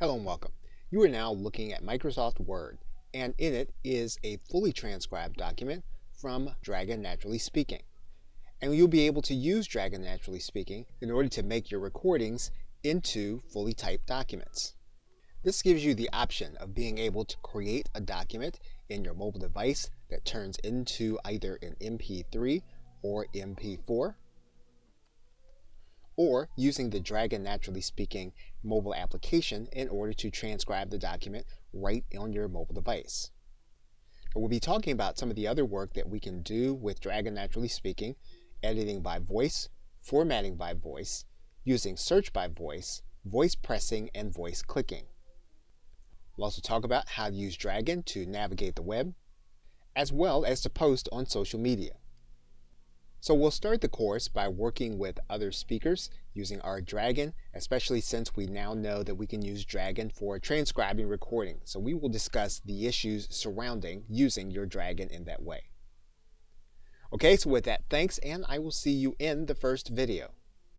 Hello and welcome. You are now looking at Microsoft Word, and in it is a fully transcribed document from Dragon Naturally Speaking. And you'll be able to use Dragon Naturally Speaking in order to make your recordings into fully typed documents. This gives you the option of being able to create a document in your mobile device that turns into either an MP3 or MP4, or using the Dragon Naturally Speaking mobile application in order to transcribe the document right on your mobile device. And we'll be talking about some of the other work that we can do with Dragon Naturally Speaking: editing by voice, formatting by voice, using search by voice, voice pressing, and voice clicking. We'll also talk about how to use Dragon to navigate the web, as well as to post on social media. So we'll start the course by working with other speakers using our Dragon, especially since we now know that we can use Dragon for transcribing recording. So we will discuss the issues surrounding using your Dragon in that way. Okay, so with that, thanks, and I will see you in the first video.